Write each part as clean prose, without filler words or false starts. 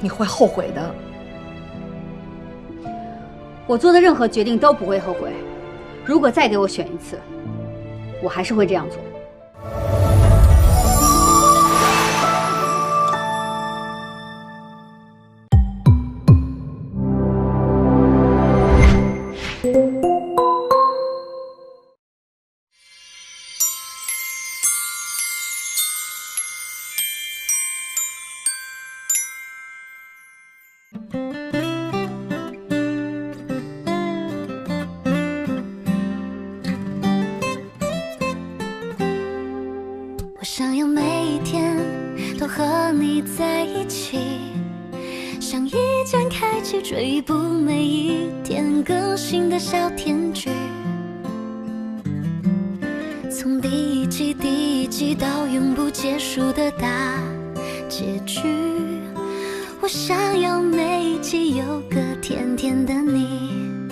你会后悔的。我做的任何决定都不会后悔。如果再给我选一次，我还是会这样做。我想要每一天都和你在一起，像一键开启追捕每一天更新的小甜剧，从第一季到永不结束的大结局。我想要每一集有个甜甜的你，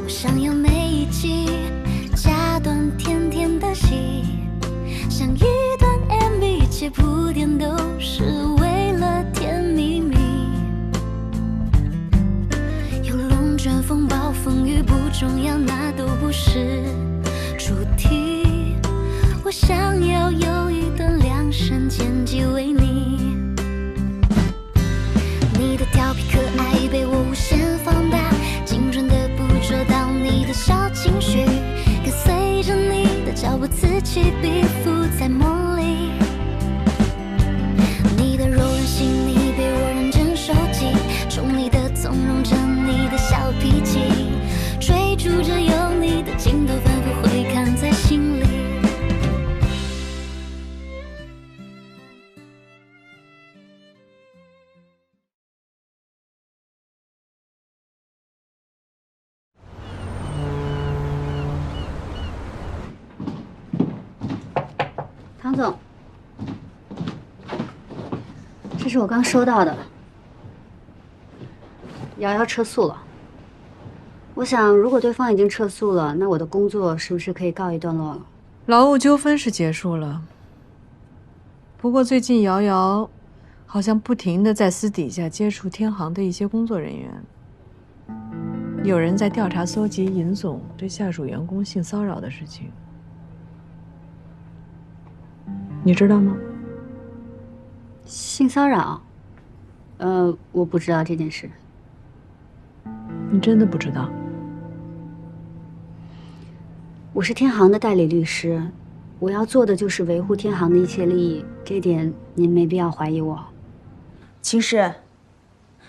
我想要每一集加段甜甜的戏，像一段 MV， 一切铺垫都是为了甜蜜蜜。有龙卷风暴风雨不重要，那都不是主题。我想要有一段量身剪辑为你，你的调皮可爱被我无限放大，精准的捕捉到你的小情绪，跟随着你的脚步此起彼伏在梦里。你的柔软细腻被我认真收集，宠你的纵容着你的小脾气，追逐着有你的镜头反复回看在心里。唐总，这是我刚收到的，瑶瑶撤诉了。我想，如果对方已经撤诉了，那我的工作是不是可以告一段落了？劳务纠纷是结束了，不过最近瑶瑶好像不停地在私底下接触天行的一些工作人员，有人在调查搜集尹总对下属员工性骚扰的事情。你知道吗？性骚扰？我不知道这件事。你真的不知道？我是天行的代理律师，我要做的就是维护天行的一切利益，这点您没必要怀疑我。秦师，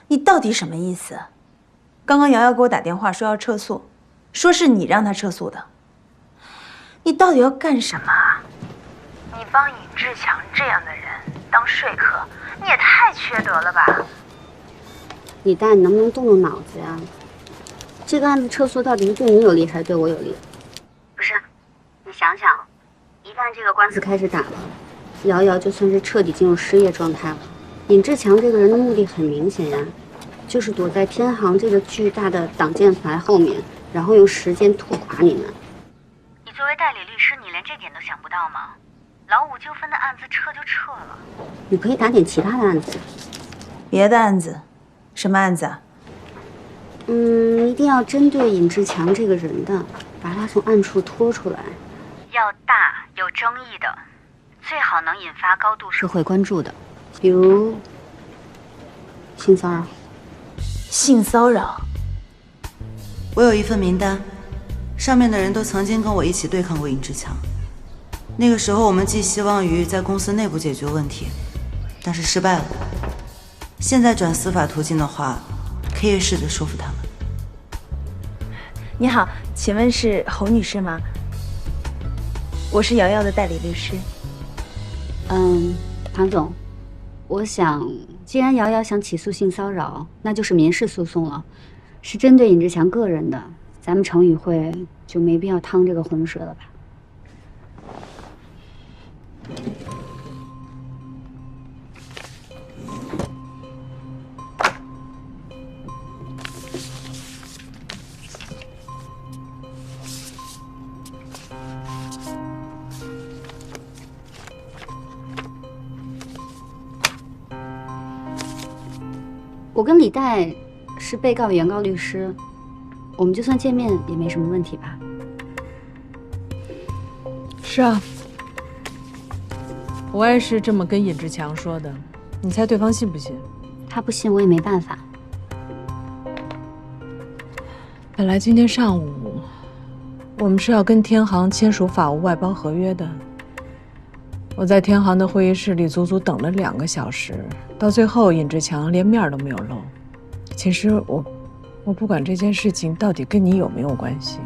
你到底什么意思？刚刚瑶瑶给我打电话说要撤诉，说是你让她撤诉的，你到底要干什么啊？你帮尹志强这样的人当说客，你也太缺德了吧！李丹，你能不能动动脑子呀？这个案子撤诉到底是对你有利还是对我有利？不是，你想想，一旦这个官司开始打了，瑶瑶就算是彻底进入失业状态了。尹志强这个人的目的很明显呀，就是躲在天行这个巨大的挡箭牌后面，然后用时间拖垮你们。你作为代理律师，你连这点都想不到吗？劳务纠纷的案子撤就撤了，你可以打点其他的案子。别的案子？什么案子啊？一定要针对尹志强这个人的，把他从暗处拖出来，要大有争议的，最好能引发高度社会关注的，比如性骚扰。性骚扰？我有一份名单，上面的人都曾经跟我一起对抗过尹志强。那个时候我们寄希望于在公司内部解决问题，但是失败了。现在转司法途径的话，可以试着说服他们。你好，请问是侯女士吗？我是瑶瑶的代理律师。唐总，我想，既然瑶瑶想起诉性骚扰，那就是民事诉讼了，是针对尹志强个人的，咱们城与会就没必要趟这个浑水了吧？我跟李代是被告原告律师，我们就算见面也没什么问题吧？是啊，我也是这么跟尹志强说的，你猜对方信不信？他不信我也没办法。本来今天上午我们是要跟天行签署法务外包合约的，我在天行的会议室里足足等了2个小时，到最后尹志强连面都没有露。其实我不管这件事情到底跟你有没有关系，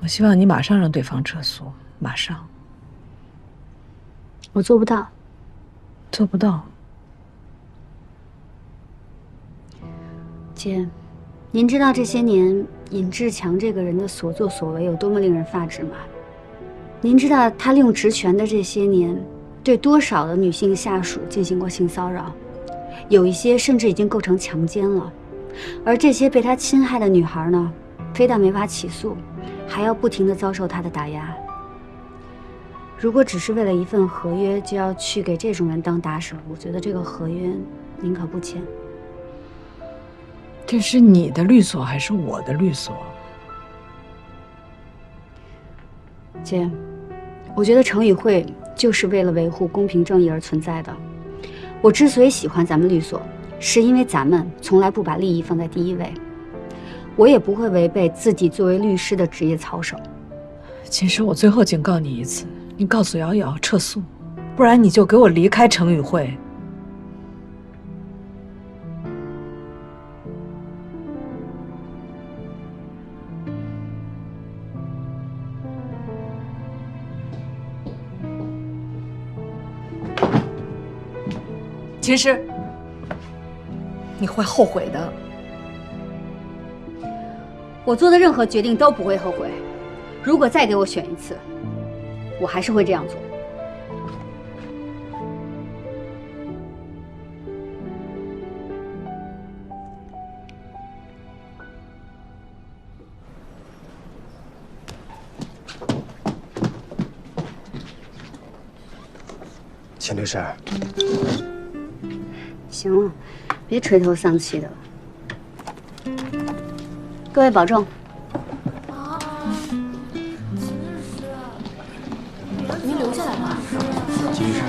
我希望你马上让对方撤诉，马上。我做不到。做不到？姐，您知道这些年尹志强这个人的所作所为有多么令人发指吗？您知道他利用职权的这些年，对多少的女性下属进行过性骚扰，有一些甚至已经构成强奸了。而这些被他侵害的女孩呢，非但没法起诉，还要不停地遭受他的打压。如果只是为了一份合约就要去给这种人当打手，我觉得这个合约宁可不签。这是你的律所还是我的律所？姐，我觉得程宇会就是为了维护公平正义而存在的。我之所以喜欢咱们律所，是因为咱们从来不把利益放在第一位，我也不会违背自己作为律师的职业操守。其实我最后警告你一次，你告诉瑶瑶撤诉，不然你就给我离开程宇会。秦师，你会后悔的。我做的任何决定都不会后悔。如果再给我选一次，我还是会这样做。秦律师，行了，别垂头丧气的了。各位保重。您留下来吧。秦律师，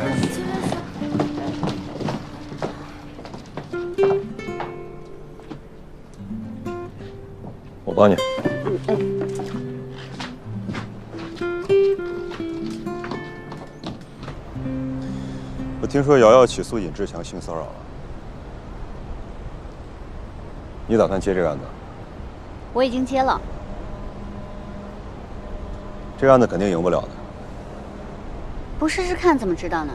我帮你。哎。我听说瑶瑶起诉尹志强性骚扰了，你打算接这个案子？我已经接了。这个案子肯定赢不了的。不试试看怎么知道呢？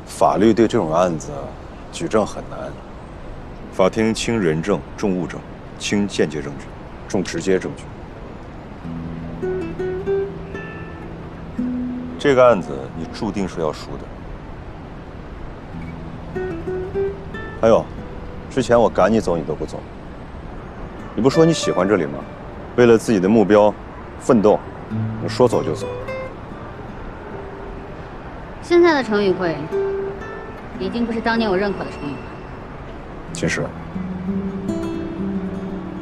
法律对这种案子举证很难，法庭轻人证、重物证，轻间接证据，重直接证据。这个案子你注定是要输的。还有，之前我赶你走，你都不走。你不说你喜欢这里吗？为了自己的目标奋斗，你说走就走。现在的程宇会已经不是当年我认可的程宇会。秦师，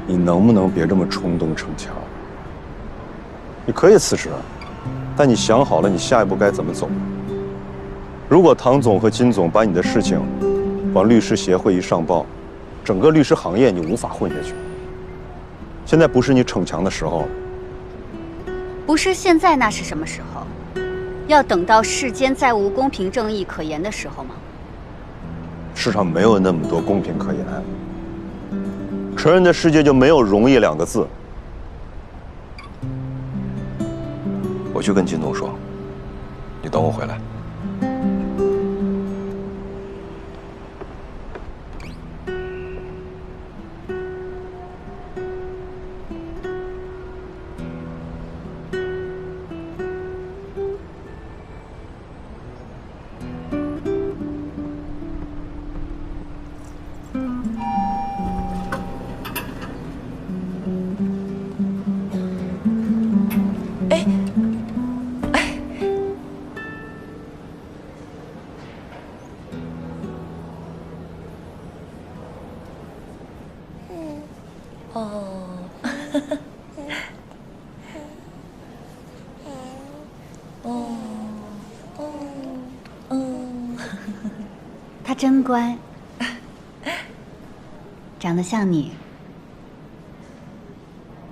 你能不能别这么冲动逞强？你可以辞职，但你想好了你下一步该怎么走？如果唐总和金总把你的事情往律师协会一上报，整个律师行业你无法混下去。现在不是你逞强的时候。不是现在，那是什么时候？要等到世间再无公平正义可言的时候吗？世上没有那么多公平可言，成人的世界就没有容易2个字。我去跟金总说，你等我回来。哦。哦哦哦，他真乖，长得像你。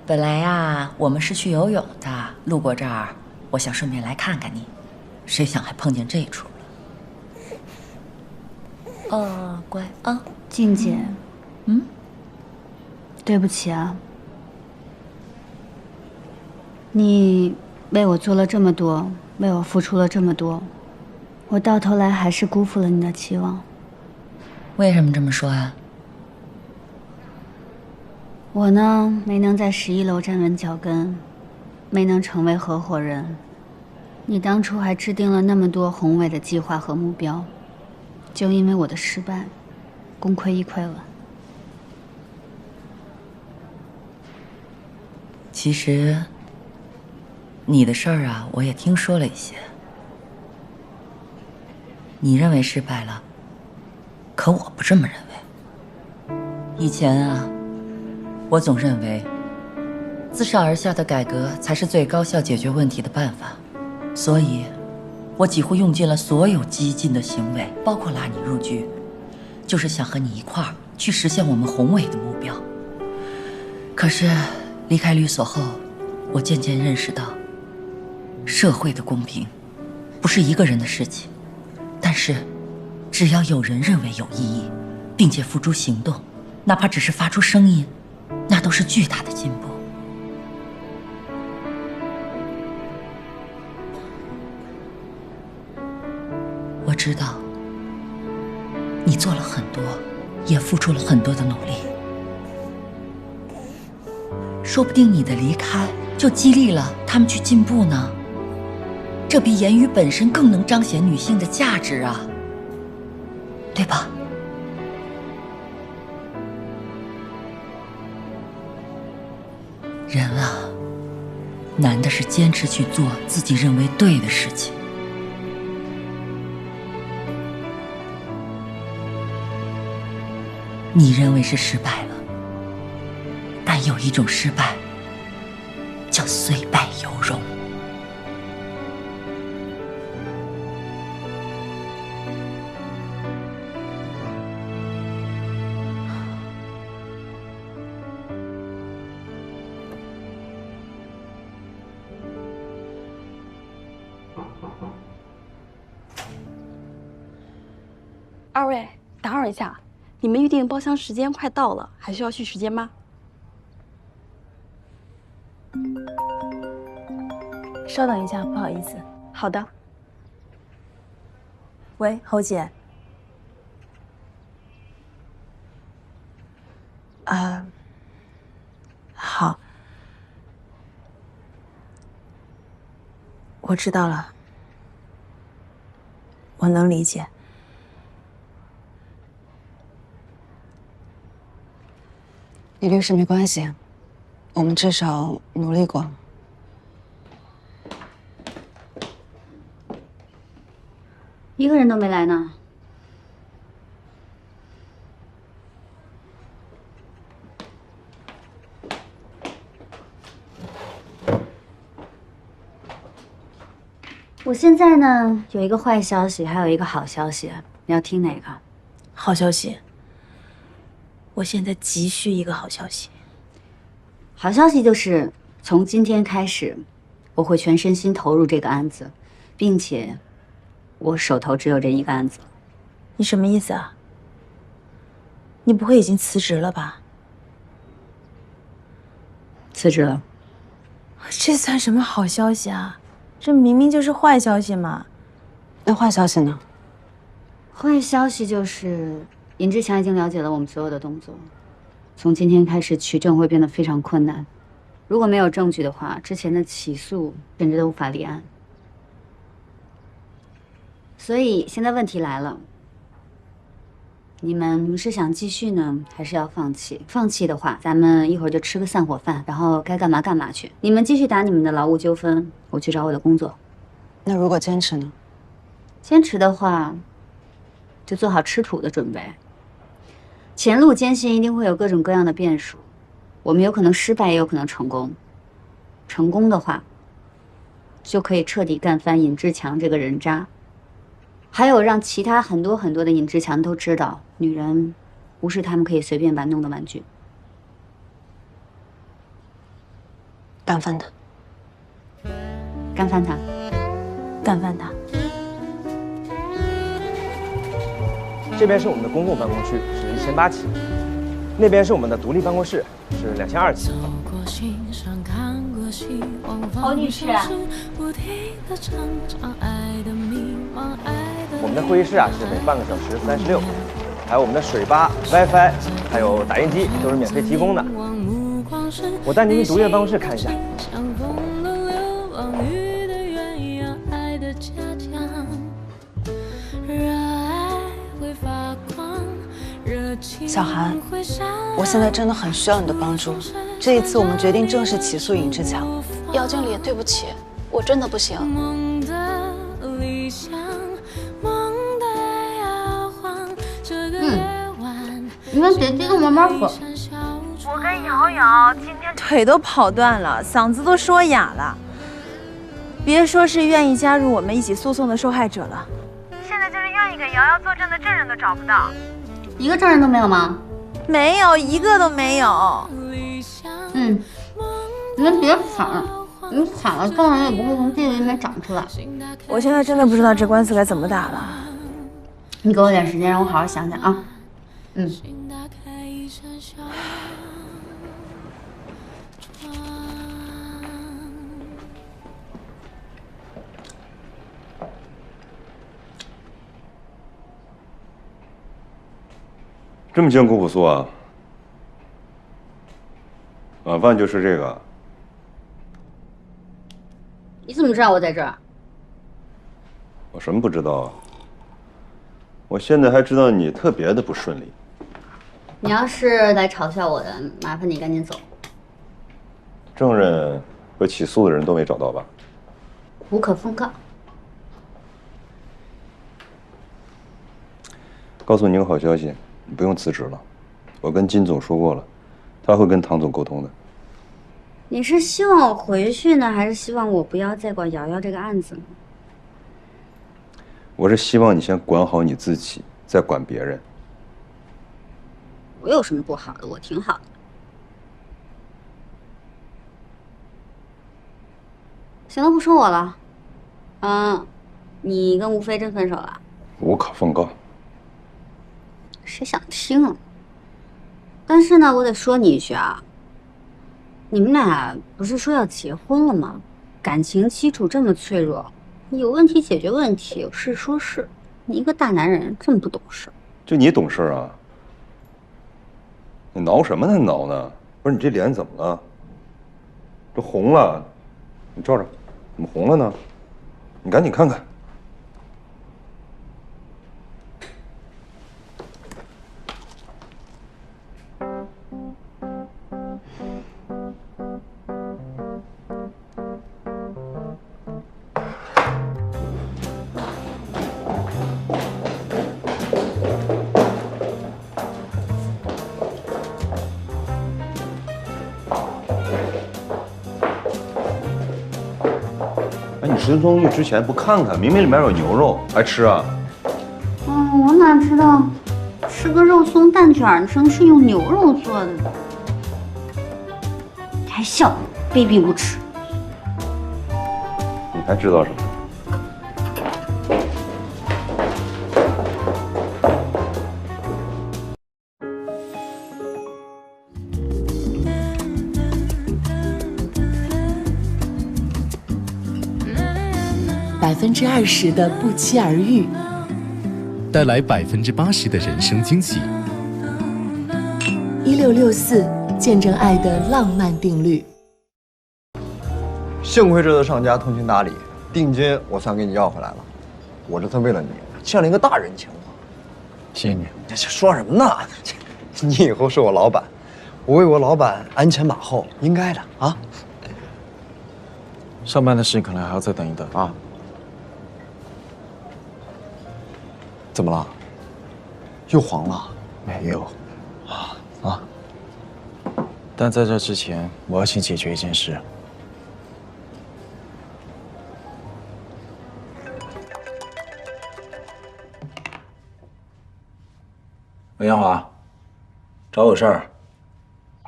本来呀，我们是去游泳的，路过这儿，我想顺便来看看你，谁想还碰见这出了。哦，乖啊，静姐，嗯，对不起啊，你为我做了这么多，为我付出了这么多，我到头来还是辜负了你的期望。为什么这么说啊？我呢，没能在11楼站稳脚跟，没能成为合伙人。你当初还制定了那么多宏伟的计划和目标，就因为我的失败，功亏一篑了。其实，你的事儿啊，我也听说了一些。你认为失败了，可我不这么认为。以前啊，我总认为，自上而下的改革才是最高效解决问题的办法，所以，我几乎用尽了所有激进的行为，包括拉你入局，就是想和你一块儿去实现我们宏伟的目标。可是，离开律所后，我渐渐认识到，社会的公平不是一个人的事情，但是，只要有人认为有意义，并且付诸行动，哪怕只是发出声音，那都是巨大的进步。我知道，你做了很多，也付出了很多的努力。说不定你的离开就激励了他们去进步呢。这比言语本身更能彰显女性的价值啊，对吧？人啊，难的是坚持去做自己认为对的事情。你认为是失败了，但有一种失败叫虽败犹荣。二位，打扰一下，你们预定包厢时间快到了，还需要续时间吗？稍等一下，不好意思。好的。喂，侯姐。好，我知道了，我能理解。李律师，没关系，我们至少努力过。一个人都没来呢。我现在呢有一个坏消息，还有一个好消息，你要听哪个？好消息。我现在急需一个好消息。好消息就是从今天开始，我会全身心投入这个案子，并且我手头只有这一个案子。你什么意思啊？你不会已经辞职了吧？辞职了。这算什么好消息啊？这明明就是坏消息嘛。那坏消息呢？坏消息就是尹志强已经了解了我们所有的动作，从今天开始取证会变得非常困难。如果没有证据的话，之前的起诉甚至都无法立案。所以现在问题来了，你们是想继续呢，还是要放弃？放弃的话，咱们一会儿就吃个散伙饭，然后该干嘛干嘛去。你们继续打你们的劳务纠纷，我去找我的工作。那如果坚持呢？坚持的话，就做好吃土的准备。前路艰辛，一定会有各种各样的变数。我们有可能失败，也有可能成功。成功的话，就可以彻底干翻尹志强这个人渣，还有让其他很多的尹志强都知道，女人不是他们可以随便玩弄的玩具。干翻他，干翻他，干翻他。这边是我们的公共办公区，是1800起；那边是我们的独立办公室，是2200起。侯女士，我们的会议室啊是每半个小时36，还有我们的水吧、WiFi， 还有打印机都是免费提供的。我带您去独立办公室看一下。小韩，我现在真的很需要你的帮助。这一次我们决定正式起诉尹志强。姚经理，对不起，我真的不行。你们别激动，慢慢说。我跟瑶瑶今天腿都跑断了，嗓子都说哑了。别说是愿意加入我们一起诉讼的受害者了，现在就是愿意给瑶瑶作证的证人都找不到，一个证人都没有吗？没有，一个都没有。你们别喊了，你喊了，证人也不会从这个里面长出来。我现在真的不知道这官司该怎么打了。你给我点时间，让我好好想想啊。这么艰苦朴素啊！晚饭就是这个。你怎么知道我在这儿？我什么不知道啊？我现在还知道你特别的不顺利。你要是来嘲笑我的，麻烦你赶紧走。证人和起诉的人都没找到吧？无可奉告。告诉你个好消息，你不用辞职了。我跟金总说过了，他会跟唐总沟通的。你是希望我回去呢，还是希望我不要再管瑶瑶这个案子呢？我是希望你先管好你自己，再管别人。我有什么不好的？我挺好的。行了，不说我了。你跟吴飞真分手了？无可奉告。谁想听啊？但是呢，我得说你一句啊，你们俩不是说要结婚了吗？感情基础这么脆弱，有问题解决问题，有事说事。你一个大男人这么不懂事，就你懂事啊？你挠什么呢？挠呢？不是你这脸怎么了？这红了，你照照，怎么红了呢？你赶紧看看。哎，你吃东西之前不看看，明明里面有牛肉，还吃啊？我哪知道，吃个肉松蛋卷生是用牛肉做的，你还笑，卑鄙无耻！你还知道什么？20%的不期而遇，带来80%的人生惊喜。1664见证爱的浪漫定律。幸亏这次上家通情达理，定金我算给你要回来了。我这次为了你欠了一个大人情啊！谢谢你。这说什么呢？你以后是我老板，我为我老板鞍前马后，应该的啊。上班的事情可能还要再等一等啊。怎么了？又黄了？没有。啊！但在这之前，我要先解决一件事。喂，杨华，找我有事儿。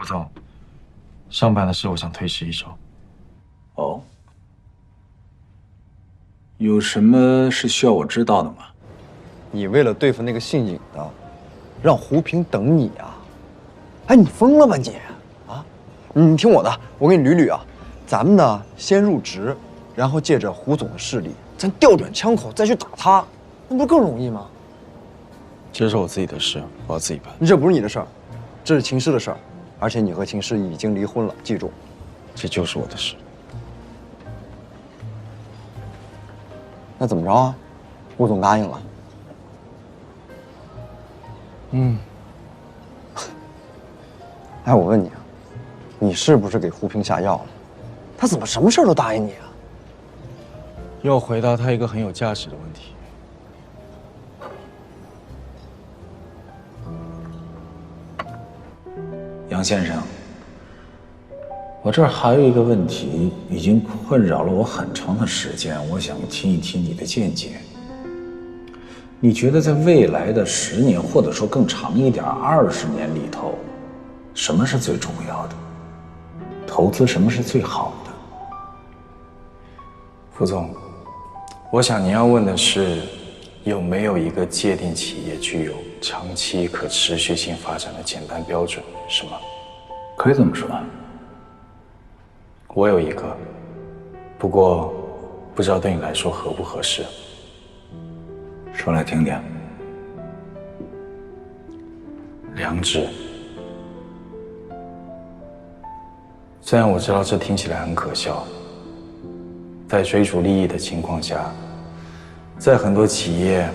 吴总，上班的事我想推迟1周。哦，有什么是需要我知道的吗？你为了对付那个姓尹的，让胡平等你啊！哎，你疯了吧你？啊，你听我的，我给你捋捋啊。咱们呢，先入职，然后借着胡总的势力，咱调转枪口再去打他，那不更容易吗？这是我自己的事，我要自己办。这不是你的事儿，这是秦师的事儿，而且你和秦师已经离婚了，记住。这就是我的事。那怎么着啊？胡总答应了。嗯。哎，我问你啊，你是不是给胡平下药了？他怎么什么事儿都答应你啊？要回答他一个很有价值的问题。杨先生，我这儿还有一个问题，已经困扰了我很长的时间，我想听一听你的见解。你觉得在未来的10年，或者说更长一点20年里头，什么是最重要的？投资什么是最好的？副总，我想您要问的是，有没有一个界定企业具有长期可持续性发展的简单标准，是吗？可以这么说。我有一个，不过不知道对你来说合不合适。说来听听。良知。虽然我知道这听起来很可笑，在追逐利益的情况下，在很多企业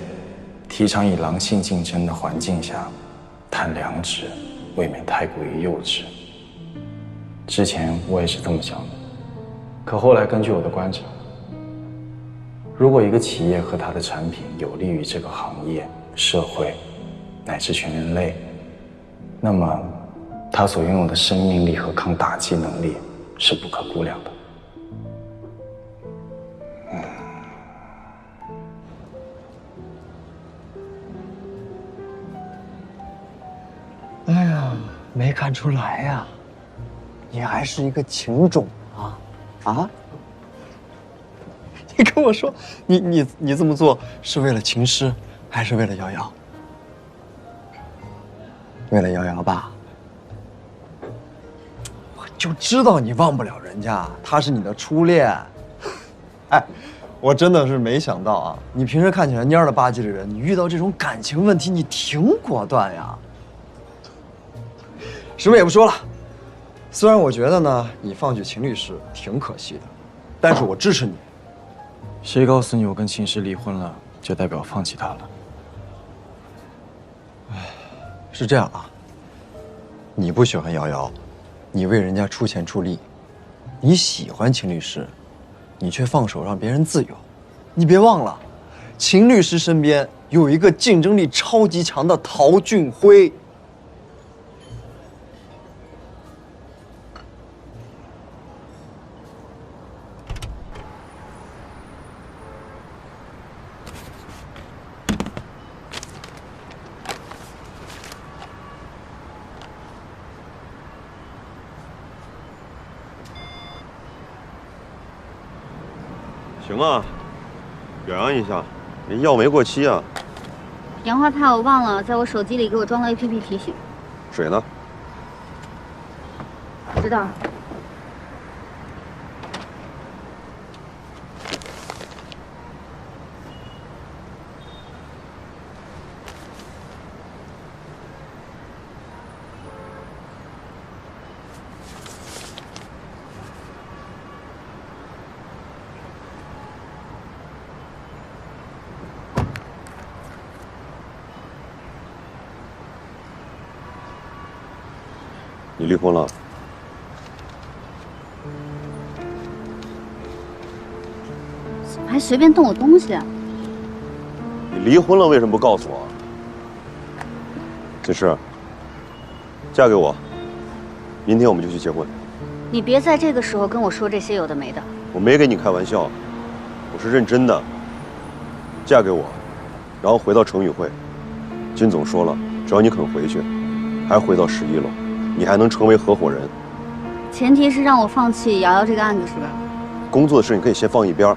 提倡以狼性竞争的环境下，谈良知未免太过于幼稚。之前我也是这么想的，可后来根据我的观察，如果一个企业和它的产品有利于这个行业、社会乃至全人类，那么它所拥有的生命力和抗打击能力是不可估量的。哎呀，没看出来呀，你还是一个情种啊！啊？你跟我说，你这么做是为了秦师，还是为了瑶瑶？为了瑶瑶吧。我就知道你忘不了人家，她是你的初恋。哎，我真的是没想到啊！你平时看起来蔫了吧唧的人，你遇到这种感情问题，你挺果断呀。什么也不说了，虽然我觉得呢，你放弃秦律师挺可惜的，但是我支持你。谁告诉你我跟秦师离婚了，就代表放弃他了？是这样啊，你不喜欢瑶瑶，你为人家出钱出力；你喜欢秦律师，你却放手让别人自由。你别忘了，秦律师身边有一个竞争力超级强的陶俊辉。行啊，表扬一下，人药没过期啊。杨花怕我忘了，在我手机里给我装了 APP 提醒。水呢？不知道。你离婚了？怎么还随便动我东西啊？你离婚了为什么不告诉我？秦师，嫁给我。明天我们就去结婚。你别在这个时候跟我说这些有的没的。我没跟你开玩笑，我是认真的。嫁给我，然后回到城宇会。金总说了，只要你肯回去，还回到11楼，你还能成为合伙人。前提是让我放弃瑶瑶这个案子，是吧？工作的事你可以先放一边，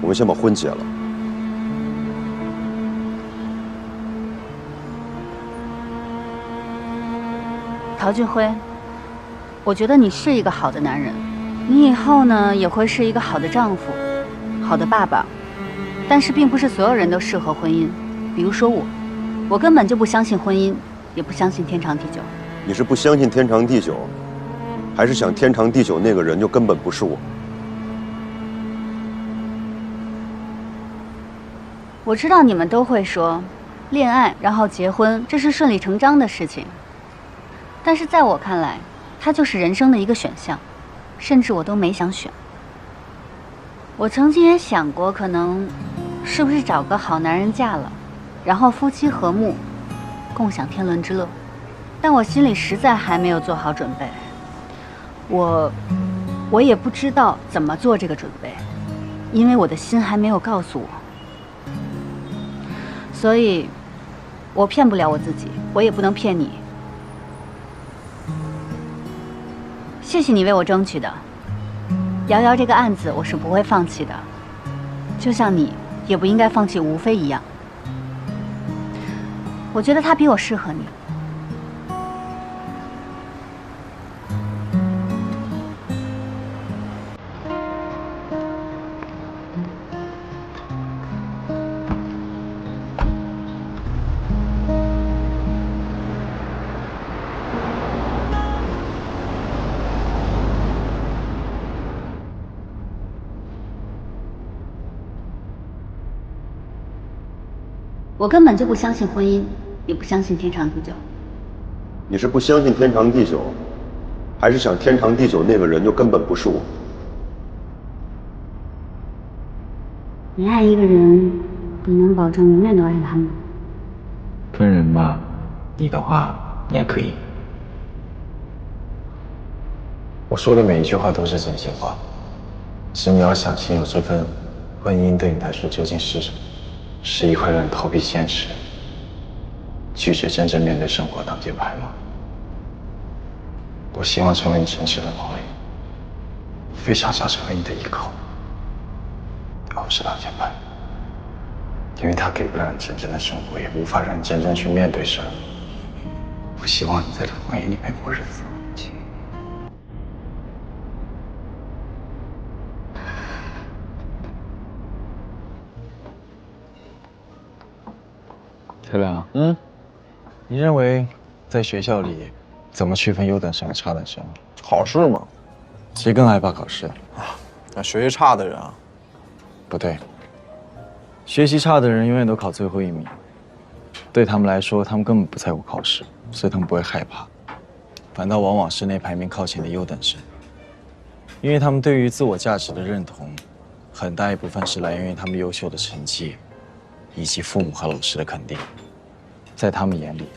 我们先把婚结了。陶俊辉，我觉得你是一个好的男人，你以后呢也会是一个好的丈夫，好的爸爸。但是并不是所有人都适合婚姻，比如说我根本就不相信婚姻，也不相信天长地久。你是不相信天长地久，还是想天长地久那个人就根本不是我？我知道你们都会说，恋爱然后结婚，这是顺理成章的事情。但是在我看来，它就是人生的一个选项，甚至我都没想选。我曾经也想过，可能是不是找个好男人嫁了，然后夫妻和睦，共享天伦之乐。但我心里实在还没有做好准备，我也不知道怎么做这个准备，因为我的心还没有告诉我。所以，我骗不了我自己，我也不能骗你。谢谢你为我争取的。瑶瑶这个案子我是不会放弃的，就像你也不应该放弃吴飞一样。我觉得他比我适合你。我根本就不相信婚姻，也不相信天长地久。你是不相信天长地久，还是想天长地久那个人就根本不是我？你爱一个人，你能保证永远都爱他吗？分人吧，你的话你也可以。我说的每一句话都是真心话，只你要想清楚这份婚姻对你来说究竟是什么。是一块让你逃避现实，拒绝真正面对生活挡箭牌吗？我希望成为你真实的堡垒，非常想成为你的依靠，而不是挡箭牌，因为它给不了你真正的生活，也无法让你真正去面对生活。我希望你在这婚姻里面过日子。태良，你认为在学校里怎么区分优等生和差等生？考试嘛。谁更害怕考试？那学习差的人啊。不对，学习差的人永远都考最后一名。对他们来说，他们根本不在乎考试，所以他们不会害怕，反倒往往是那排名靠前的优等生，因为他们对于自我价值的认同，很大一部分是来源于他们优秀的成绩。以及父母和老师的肯定，在他们眼里，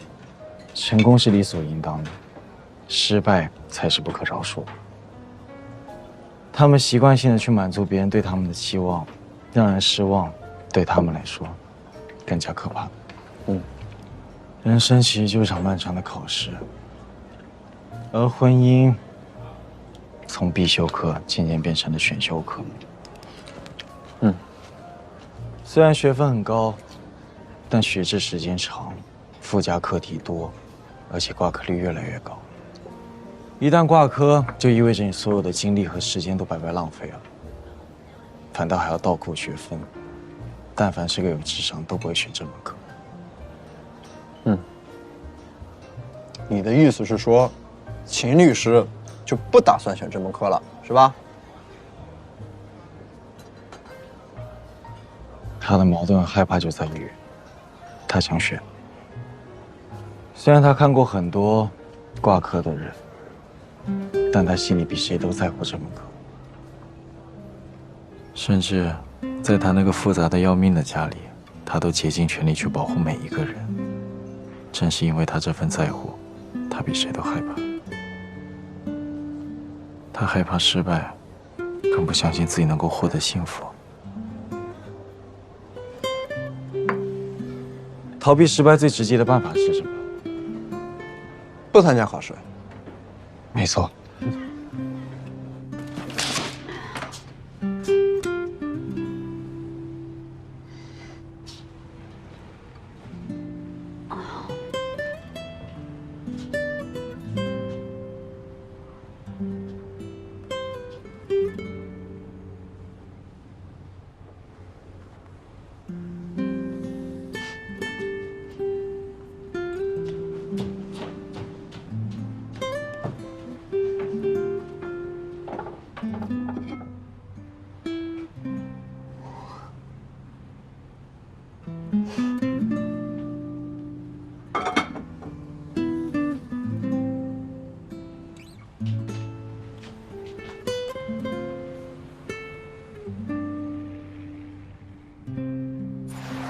成功是理所应当的，失败才是不可饶恕的。他们习惯性的去满足别人对他们的期望，让人失望，对他们来说更加可怕。人生其实就是场漫长的考试，而婚姻从必修课渐渐变成了选修课。虽然学分很高，但学制时间长，附加课题多，而且挂科率越来越高。一旦挂科，就意味着你所有的精力和时间都白白浪费了，反倒还要倒扣学分。但凡是个有智商，都不会选这门课。你的意思是说，秦律师就不打算选这门课了，是吧？他的矛盾和害怕就在于，他想选。虽然他看过很多挂科的人，但他心里比谁都在乎这门课。甚至在他那个复杂的要命的家里，他都竭尽全力去保护每一个人。正是因为他这份在乎，他比谁都害怕。他害怕失败，更不相信自己能够获得幸福。逃避失败最直接的办法是什么？不参加考试。没错。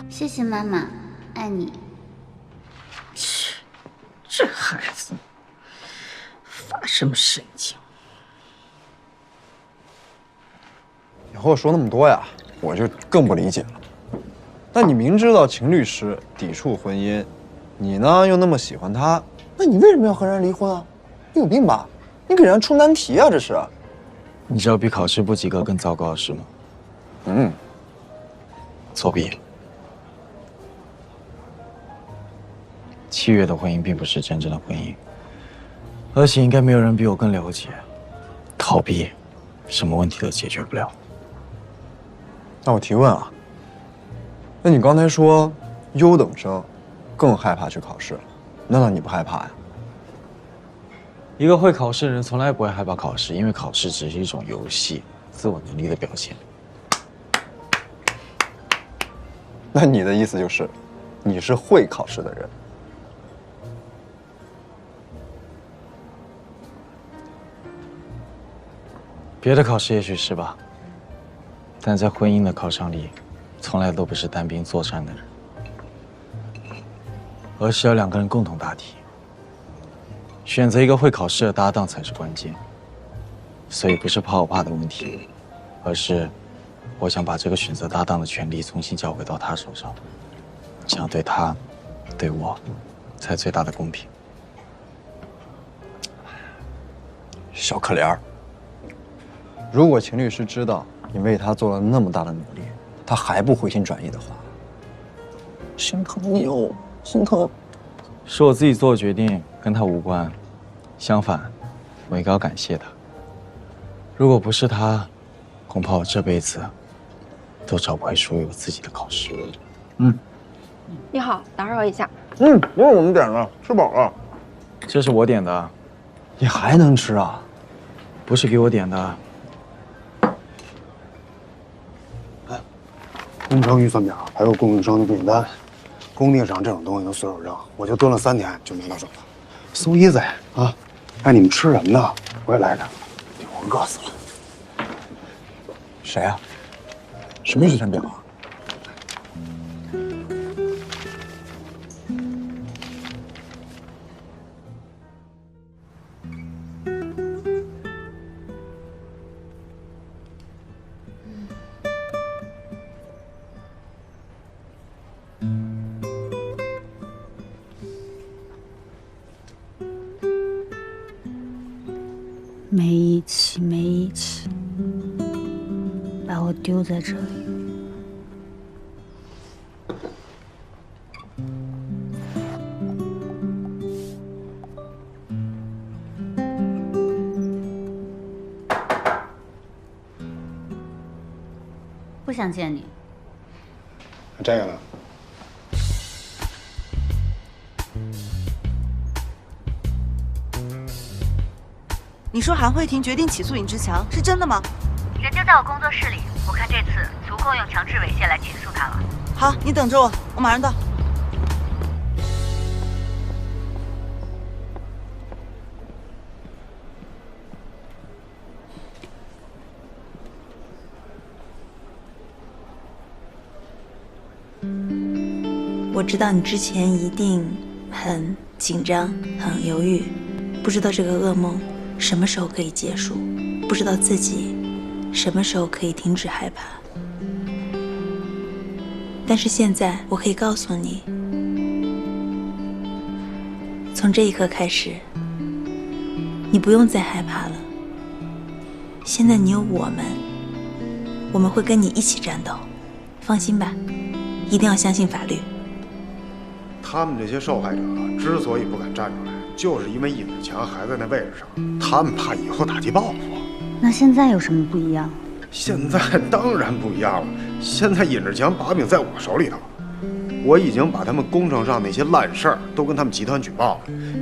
谢谢妈妈，爱你。切，这孩子发什么神经？以后说那么多呀，我就更不理解了。但你明知道秦律师抵触婚姻，你呢又那么喜欢他，那你为什么要和人离婚啊？你有病吧？你给人家出难题啊，这是。你知道比考试不及格更糟糕的事吗？作弊。契约的婚姻并不是真正的婚姻，而且应该没有人比我更了解，逃避，什么问题都解决不了。那我提问啊，那你刚才说优等生更害怕去考试，难道你不害怕呀？一个会考试的人从来不会害怕考试，因为考试只是一种游戏，自我能力的表现。那你的意思就是，你是会考试的人？别的考试也许是吧，但在婚姻的考场里，从来都不是单兵作战的人，而是要两个人共同答题。选择一个会考试的搭档才是关键。所以不是怕不怕的问题，而是我想把这个选择搭档的权利重新交回到他手上，这样对他、对我，才最大的公平。小可怜儿。如果秦律师知道你为他做了那么大的努力，他还不回心转意的话，心疼你哦，心疼。是我自己做的决定，跟他无关。相反，我应该要感谢他。如果不是他，恐怕我这辈子都找不回属于我自己的考试。你好，打扰一下。不是我们点的，吃饱了。这是我点的。你还能吃啊？不是给我点的。工程预算表还有供应商的订单，工地上这种东西都随手扔，我就蹲了3天就拿到手了。So easy 啊！哎，你们吃什么呢？我也来点，我饿死了。谁啊？什么预算表啊？没义气，没义气，把我丢在这里。不想见你。这个呢？你说韩慧婷决定起诉尹志强，是真的吗？人就在我工作室里，我看这次足够用强制猥亵来起诉他了。好，你等着我，我马上到。我知道你之前一定很紧张、很犹豫，不知道这个噩梦什么时候可以结束。不知道自己什么时候可以停止害怕。但是现在，我可以告诉你，从这一刻开始，你不用再害怕了。现在你有我们会跟你一起战斗，放心吧，一定要相信法律。他们这些受害者之所以不敢站出来，就是因为尹志强还在那位置上，他们怕以后打击报复。那现在有什么不一样？现在当然不一样了，现在尹志强把柄在我手里头，我已经把他们工程上那些烂事儿都跟他们集团举报了。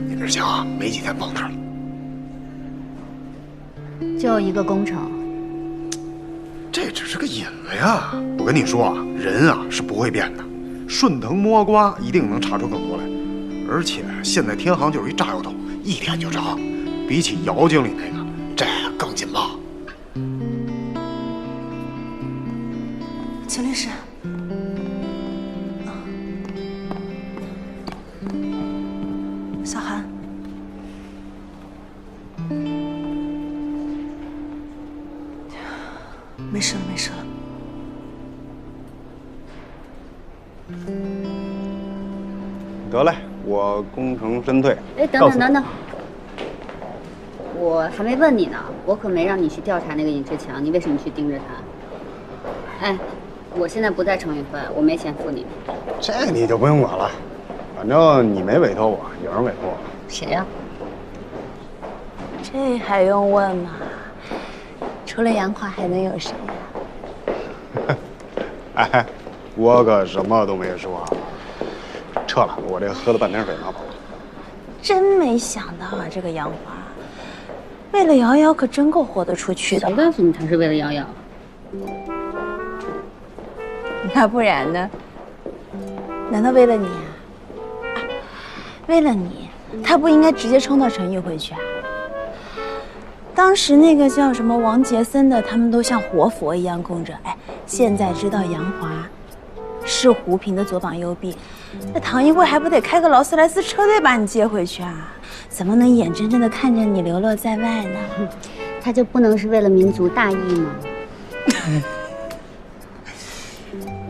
尹志强没几天崩那儿了。就一个工程，这只是个引子呀！我跟你说啊，人啊是不会变的，顺藤摸瓜一定能查出更多来。而且现在天行就是一炸药桶，一点就着，比起姚经理那个，这更劲爆。秦律师，小韩，没事了，没事了。得嘞，我功成身退。哎，等等，我还没问你呢，我可没让你去调查那个尹志强，你为什么去盯着他？哎，我现在不在成运会，我没钱付你。这你就不用管了，反正你没委托我，有人委托我。谁呀？这还用问吗？除了杨华还能有谁呀？哎，我可什么都没说。撤了，我这喝了半瓶水拿跑了。真没想到啊，这个杨华为了瑶瑶可真够豁得出去的。谁告诉你他是为了瑶瑶？那不然呢？难道为了你啊？为了你，他不应该直接冲到成运会去啊？当时那个叫什么王杰森的，他们都像活佛一样供着。哎，现在知道杨华是胡平的左膀右臂，那唐一慧还不得开个劳斯莱斯车队把你接回去啊？怎么能眼睁睁的看着你流落在外呢？他就不能是为了民族大义吗？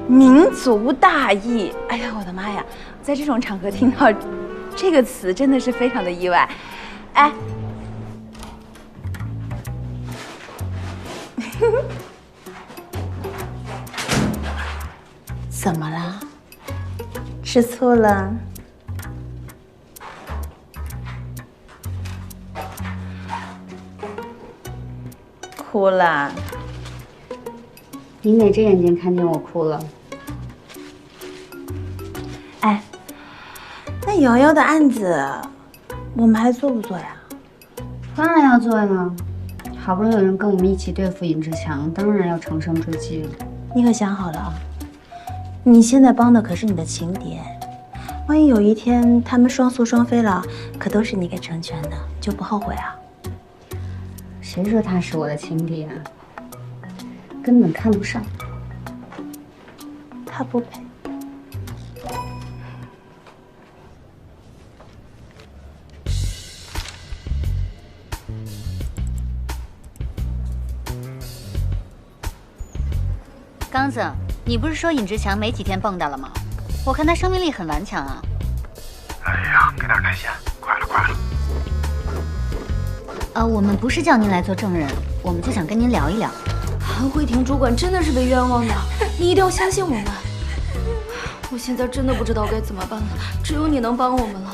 民族大义！哎呀，我的妈呀！在这种场合听到这个词，真的是非常的意外。哎，怎么了？吃醋了？哭了？你哪只眼睛看见我哭了？哎，那瑶瑶的案子，我们还做不做呀？当然要做呀！好不容易有人跟我们一起对付尹志强，当然要乘胜追击了。你可想好了啊？你现在帮的可是你的情敌，万一有一天他们双宿双飞了，可都是你给成全的，就不后悔啊？谁说他是我的情敌啊？根本看不上。他不配。刚子，你不是说尹志强没几天蹦跶了吗？我看他生命力很顽强啊。哎呀，给点耐心，快了。我们不是叫您来做证人，我们就想跟您聊一聊。韩慧婷主管真的是被冤枉的，你一定要相信我们。我现在真的不知道该怎么办了，只有你能帮我们了。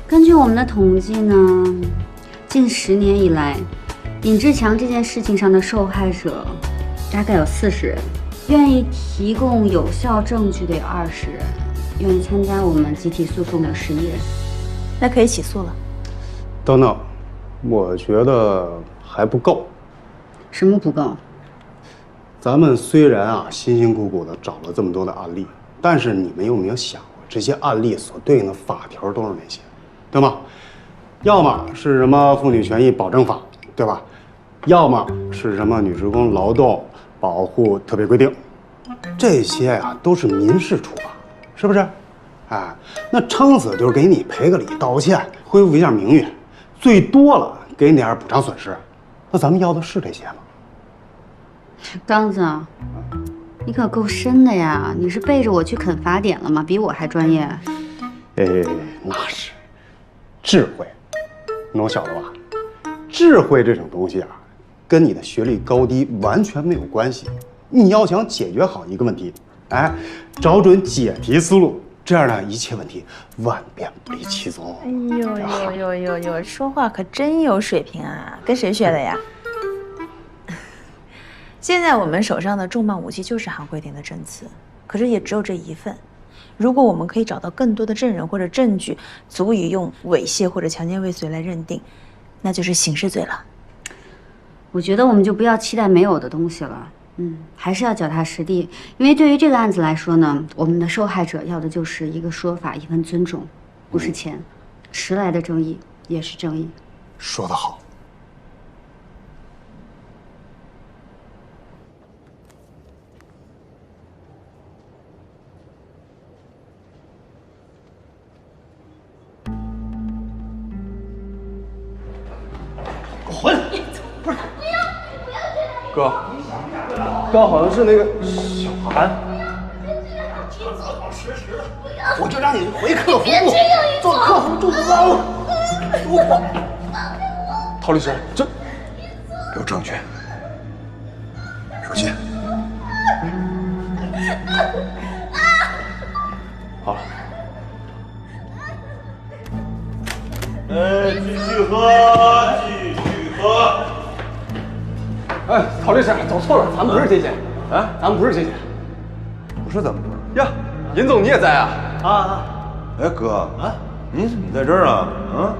根据我们的统计呢，近10年以来，尹志强这件事情上的受害者大概有40人，愿意提供有效证据的有20人，愿意参加我们集体诉讼的11人。那可以起诉了。等等，我觉得还不够。什么不够？咱们虽然啊辛辛苦苦的找了这么多的案例，但是你们有没有想过，这些案例所对应的法条都是哪些，对吗？要么是什么妇女权益保证法，对吧？要么是什么女职工劳动保护特别规定，这些呀都是民事处罚，是不是？哎，那撑死就是给你赔个礼、道个歉，恢复一下名誉，最多了给给你点补偿损失。那咱们要的是这些吗？刚子，你可够深的呀！你是背着我去啃法典了吗？比我还专业。那是智慧，能晓得吧？智慧这种东西啊，跟你的学历高低完全没有关系。你要想解决好一个问题，哎，找准解题思路，这样呢，一切问题万变不离其宗。哎呦，说话可真有水平啊！跟谁学的呀？现在我们手上的重磅武器就是韩慧婷的证词，可是也只有这一份。如果我们可以找到更多的证人或者证据，足以用猥亵或者强奸未遂来认定，那就是刑事罪了。我觉得我们就不要期待没有的东西了，还是要脚踏实地。因为对于这个案子来说呢，我们的受害者要的就是一个说法，一份尊重，不是钱，迟来的正义也是正义。说得好。混！不是，哥，刚好像是那个小韩。我就让你回客服部做客服助理。陶律师，这有证据，手机。好了。继续喝，继续喝。哎，陶律师，走错了，咱不是这间，啊，咱们不是这间。不是怎么着？呀，尹总你也在啊？啊！哎哥啊，你怎么在这儿啊？啊！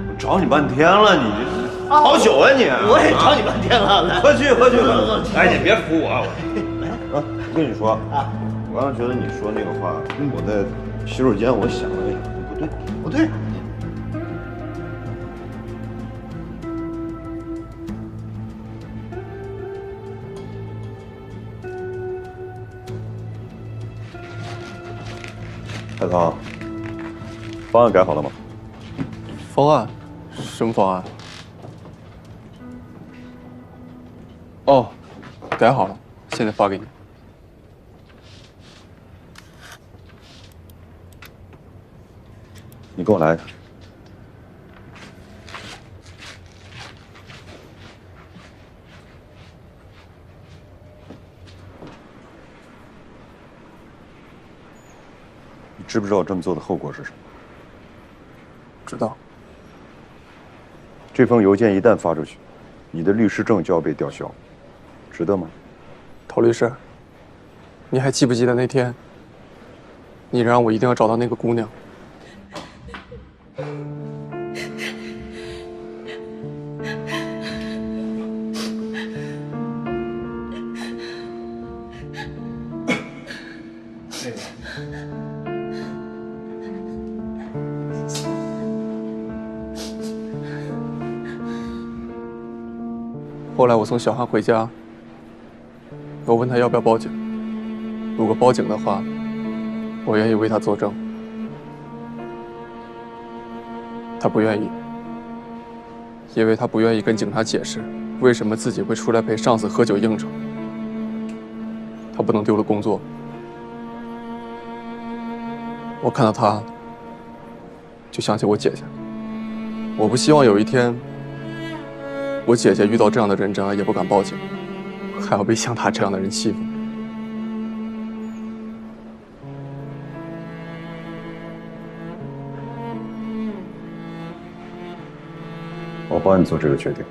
我找你半天了，你这好酒啊你！我也找你半天了，来，喝去喝去。哎，你别扶我，我跟你说啊，我刚觉得你说那个话，我在洗手间我想了一下，不对，不对。海涛，方案改好了吗？方案？什么方案？哦，改好了，现在发给你。你跟我来。你知不知道这么做的后果是什么？知道。这封邮件一旦发出去，你的律师证就要被吊销，值得吗？陶律师，你还记不记得那天，你让我一定要找到那个姑娘？后来我送小韩回家，我问他要不要报警。如果报警的话，我愿意为他作证。他不愿意，因为他不愿意跟警察解释为什么自己会出来陪上司喝酒应酬。他不能丢了工作。我看到他，就想起我姐姐。我不希望有一天，我姐姐遇到这样的人渣也不敢报警，还要被像他这样的人欺负。我帮你做这个决定。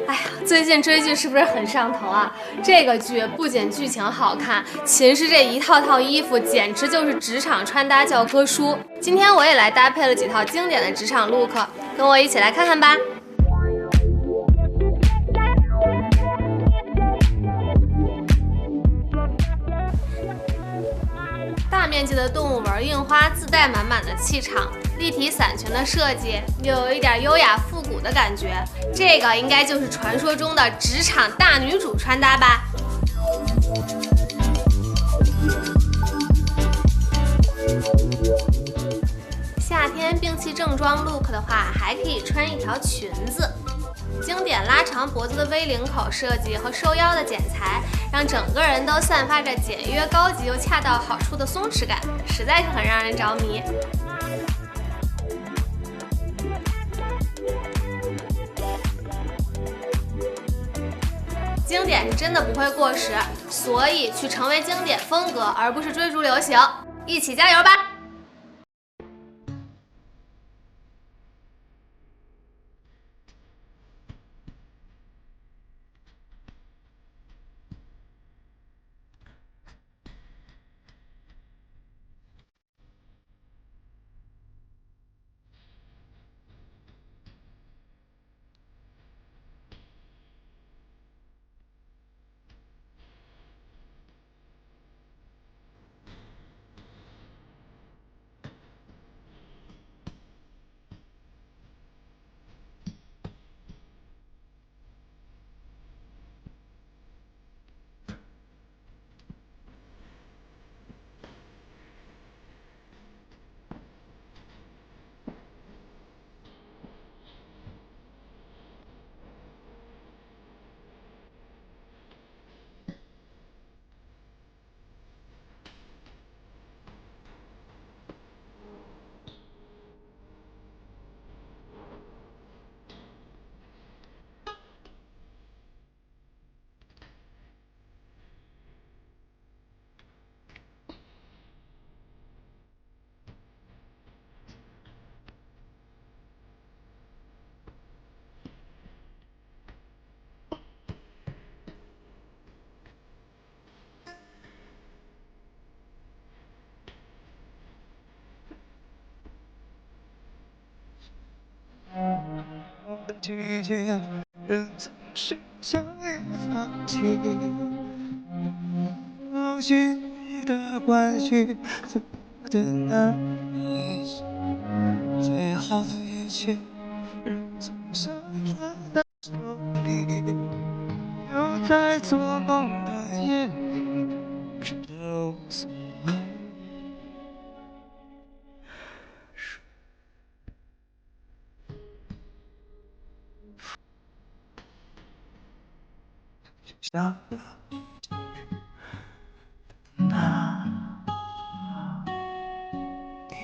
哎呀，最近追剧是不是很上头啊？这个剧不仅剧情好看，秦氏这一套套衣服简直就是职场穿搭教科书。今天我也来搭配了几套经典的职场 look， 跟我一起来看看吧。大面积的动物纹印花自带满满的气场，立体伞裙的设计又有一点优雅复古的感觉，这个应该就是传说中的职场大女主穿搭吧。夏天摒弃正装 look 的话，还可以穿一条裙子。经典拉长脖子的 V 领口设计和收腰的剪裁，让整个人都散发着简约高级又恰到好处的松弛感，实在是很让人着迷。经典是真的不会过时，所以去成为经典风格，而不是追逐流行。一起加油吧！季节，人总是想要放弃，忘记你的关系，怎么的难以最好的一切，人总想放在手里，又在做梦的夜里，这无所谓。想那你。